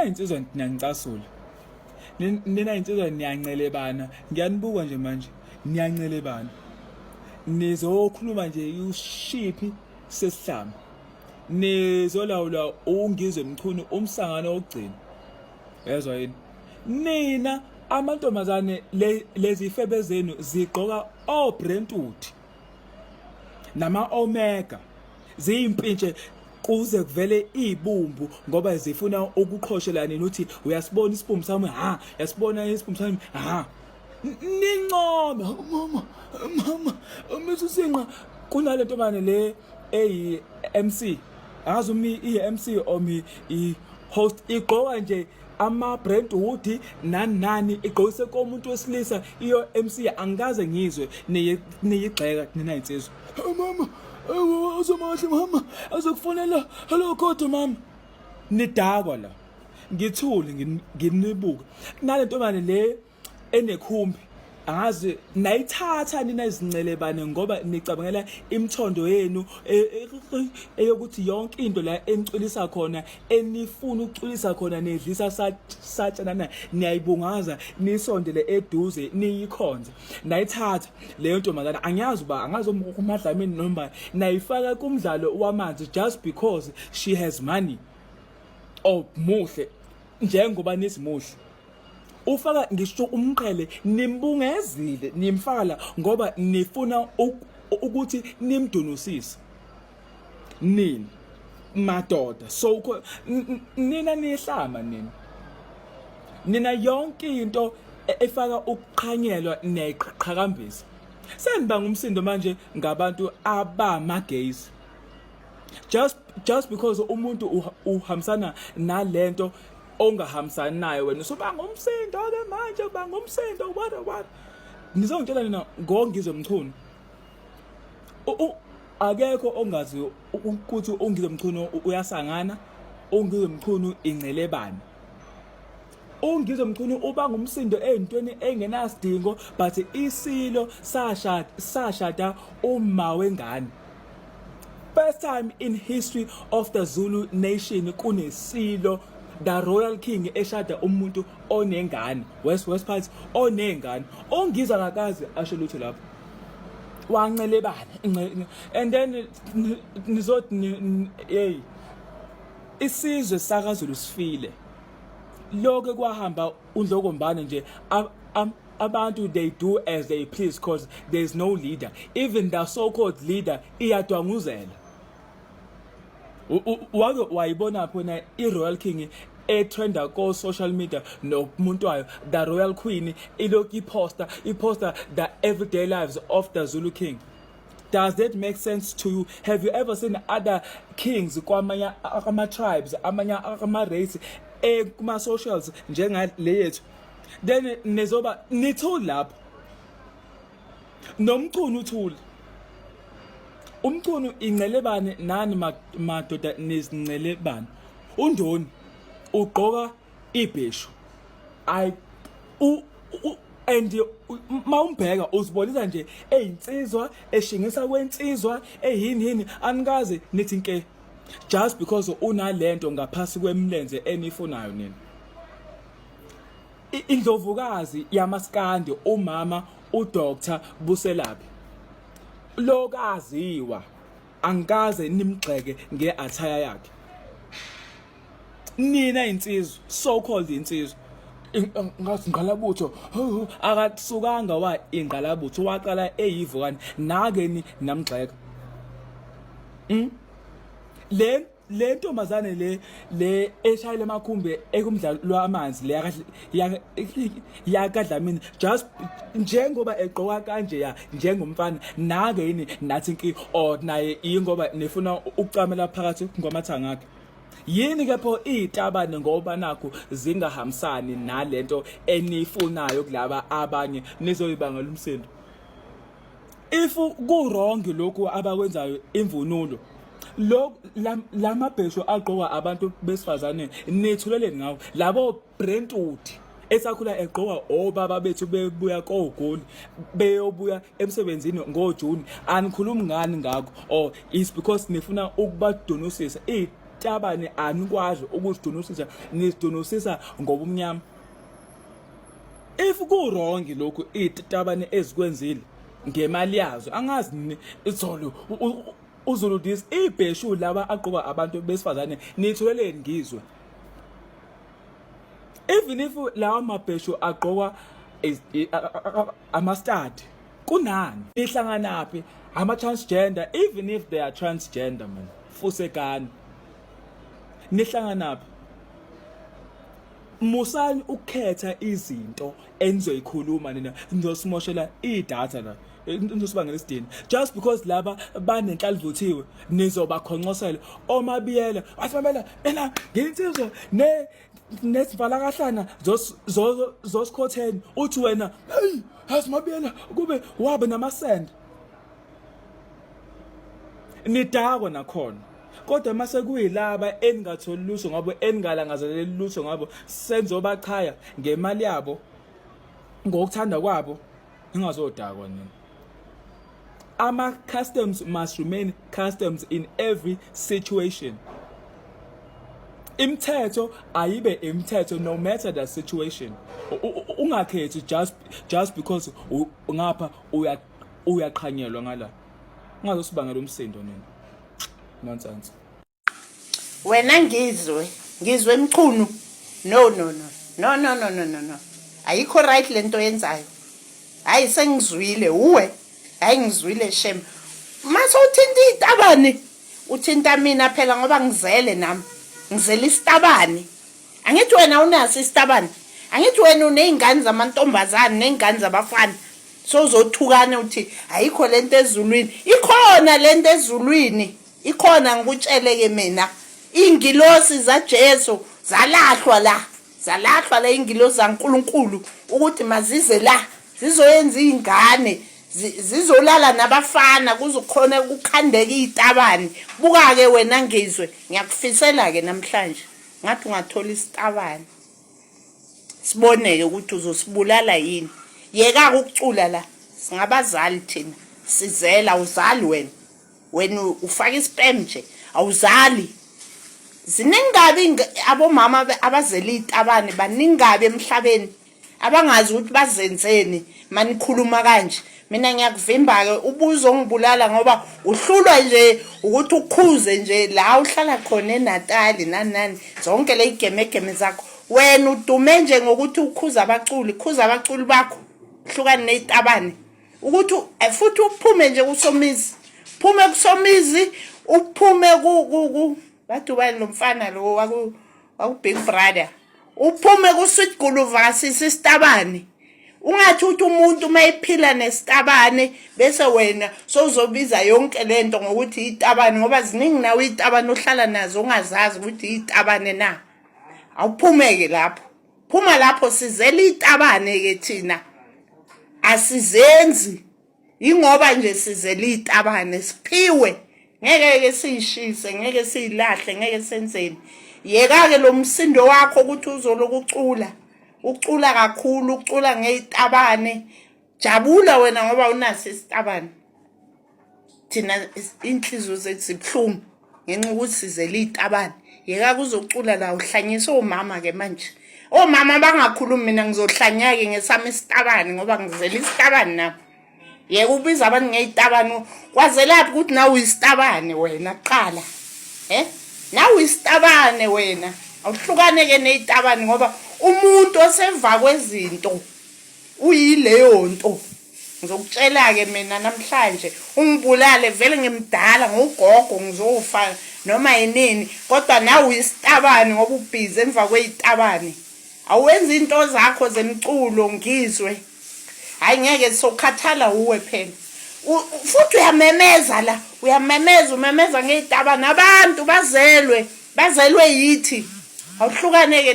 Insizwa niyanicasula. Nina insizwa niyancelebana. Ngiyanibuka nje manje. Niyancelebana. Nizokhuluma nje ushiphi sesihlamba. Nizolawula ungizwe emchunu umsangano ogcina. Yezwa yini? Nina amantombazane lezi ifebe zenu zigqoka oBrentwood nama Omega. Ziyimpintshe kuze kuvele ibumbu ngoba zifuna ukuqhoshelana ukuthi uyasibona isibumbu sami yasibona isibumbu sami nincome mama umisusinqa kunale ntombane le eyi MC akazi i-MC omi i-host igqoka nje ama-Brentwood nani igqokise komuntu wesilisa iyo MC angikaze ngizwe niyigxeka nina insizwa mama azamahle mama azokufonela hello kodwa mama nidakwa la ngithule nginibuka nale ntombane le enekhumbi angazi nayithatha nina izincelebane ngoba nicabangela imthondo yenu eyokuthi yonke into la enicwilisa khona enifuna ukucwilisa khona nedlisa satshana niyayibungaza nisondele eduze niyikhonze nayithatha leyo ntombazana angiyazi umadlamini noma nayifaka kumdlalo wamanzi just because she has money muhle njengoba nisimuhle ufaka ngisho umqhele nimbungezile nimfaka la ngoba nifuna ukuthi nimdunusise nini madoda so nina nihlama nina yonke into efaka ukuqhanyelwa neqhakambisa senibanga umsindo manje ngabantu abamageys just because umuntu uhamsana nalento ongahambisani nayo wena sobanga umsindo ke manje banga umsindo what nizongitshela nina ngongizwe emchunu akekho ongazi ukuthi ongizwe emchunu uyasangana ongizwe emchunu incelebani ongizwe emchunu ubanga umsindo ezintweni engenasidingo but isilo sashada uma wengane. First time in history of the Zulu nation kunesilo the royal king eshada umuntu onengane west part onengane ongiza kakazi asho lutho lapho wancelebana and then nizothi hey isizwe sakaZulu sifile lokho kwahamba undlokombane nje abantu they do as they please because there's no leader even the so-called leader iyadwanguzela wake wayibona phona i-royal king trenda ko social media nomuntu wayo the royal queen ilokhu iposta the everyday lives of the Zulu king. Does that make sense to you? Have you ever seen other kings kwamanye ama-tribes amanye ama-race kuma-socials njengale yethu? Then nizoba nithule lapho nomchunu uthule umchunu incelebane nani madoda nezincelebane undoni ugqoka ibheshu and mawumbheka uzibonisa nje eyinsizwa eshingisa kwensizwa eyini anikaze nithi nke just because unalento ngaphasi kwemlenze enifunayo nini. Indlovukazi yamaskandi umama uDr Buselaphi lokaziwa angikaze nimgxeke ngeathaya yakhe nina insizwa so called insizwa ngathi ngalabutho akathusukanga wa ingalabutho waqala eyivukani nakeni namgxeka le ntombazane le eshayile emakhumbe ekumdlalo lwamanzi le yakadlamini just njengoba egqoka kanje njengomfana nakeni nathi inki naye ingoba nifuna ukucamela phakathi ngomathanga akhe yini ke pho izitabane ngoba nakho zingahambisani nalento enifunayo kulaba abanye nizoyibanga lumsindo if ku wrong lokho abakwenzayo imvunulo lamabhesho aqoka abantu besifazane nethuleleni ngawo labo Brentwood esakhula egqoka obaba bethu bebuya koGoli beyobuya emsebenzini ngoJuni anikhulumi ngani ngakho or is because nifuna ukubadonusisa itabane anikwazi ukusidonosisa nisidonosisa ngobumnyama. If ku wrong lokhu itabane ezikwenzile ngemali yazo angazi izolo uZulu this ibheshu laba aqoka abantu besifazane nitholeleni ngizwe. Even if lawa mabheshu aqoka ama-stud kunani ihlangana phi ama-transgender, even if they are transgender man fusekani nihlangana phi. Musani ukhetha izinto enizoyikhuluma nina nizosimoshela idatha la nizosibangela isidini just because laba banenhlalo vuthiwe nizobakhonqosela omabiyela asibabela ena ngensizwe nesivala kahlana zosikhotheni uthi wena hey asimabiyela kube wabe namasende nidakwa nakhona. Kodwa mase kuyilaba engatholi lutho ngabo engalangazeleli lutho ngabo senzobachaya ngemali yabo ngokuthanda kwabo ingazodakwa nini. Ama customs must remain customs in every situation. Imithetho ayibe imithetho no matter the situation. Ungakhethi just because ngapha uyaqhanyelwa ngala. Ungazosibangela umsindo nini. Nonsense. Wena ngizwe Mchunu. No. Ayikho right lento yenzayo. Hayi sengizwile uwe. Hayi ngizwile shem. Mase uthinta itabane. Uthinta mina phela ngoba ngizele nami. Ngizela isitabane. Angithi wena unaso isitabane. Angithi wena unezingane zamantombazane nezingane zabafana. So uzothukana uthi ayikho lento ezulwini. Ikhona lento ezulwini. Ikhona ngikutsheleke mina. Ingilosi zaJesu zalahlwa la ingilosi zaNkulunkulu ukuthi mazize la zizoyenza izingane zizolala nabafana kuzokhona ukukhandeka izitabane. Buka ke wena ngizwe ngiyakufisela ke namhlanje ngathi ungathola isitabane siboneke ukuthi uzosibulala yini. Yeka ukucula la singabazali thina sizela uzali wena ufaka ispam nje awuzali. Ziningabi abomama abazela izitabane baningabi emhlabeni abangazi ukuthi bazenzeni manikhuluma kanje. Mina ngiyakuvimba ke ubuzo ngibulala ngoba uhlulwa nje ukuthi ukhuze nje la uhlala khona eNatali nani zonke le igemegeme zakho. Wena udume nje ngokuthi ukhuza abaculi bakho hlukane nezitabane ukuthi futhi uphume nje kusomizi. Phume kusomizi uphume ku bathu bani lomfana lo waku Big Brother. Uphume ku Sweet Guluva sisitabane. Ungathi uthi umuntu mayiphila nesitabane bese wena sozobiza yonke lento ngokuthi izitabane ngoba ziningi nawe izitabane ohlala nazo ungazazi ukuthi izitabane na. Awuphumeke lapho. Phuma lapho sizela izitabane ke thina. Asizenzi. Ingoba nje sizela izitabane siphiwe. Ngeke ke siyishise, ngeke siyilahle, ngeke senzeni. Yeka ke lo msindo wakho ukuthi uzolokucula. Ucula kakhulu, ucula ngezitabane. Jabula wena ngoba unaso isitabane. Thina inhliziyo zethu zibhlungu ngenxa ukuthi sizela izitabane. Yeka kuzocula la uhlanyisa omama ke manje. Omama bangakhulumi mina ngizohlanya ke ngesami isitabane ngoba ngizela isitabane nami. Yeka ubiza abantu ngezitabane kwazelaphi ukuthi nawe uyisitabane wena qala. Nawe uyisitabane wena. Awuhlukane ke nezitabane ngoba umuntu oseva kwezinto uyileyo nto. Ngizokutshela ke mina namhlanje ungibulale vele ngimdala ngogogo ngizofa noma yinini kodwa nawe uyisitabane ngoba ubhizi emva kwezitabane. Awenza into zakho zemculo ngizwe. Hayi ngeke sokhathala uwe phela. Futhi umemeza ngezitabane abantu bazelwe yithi. Awuhlukaneke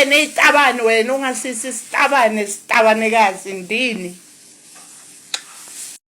nezitabane. Wena ungasisi isitabane kazi ndini.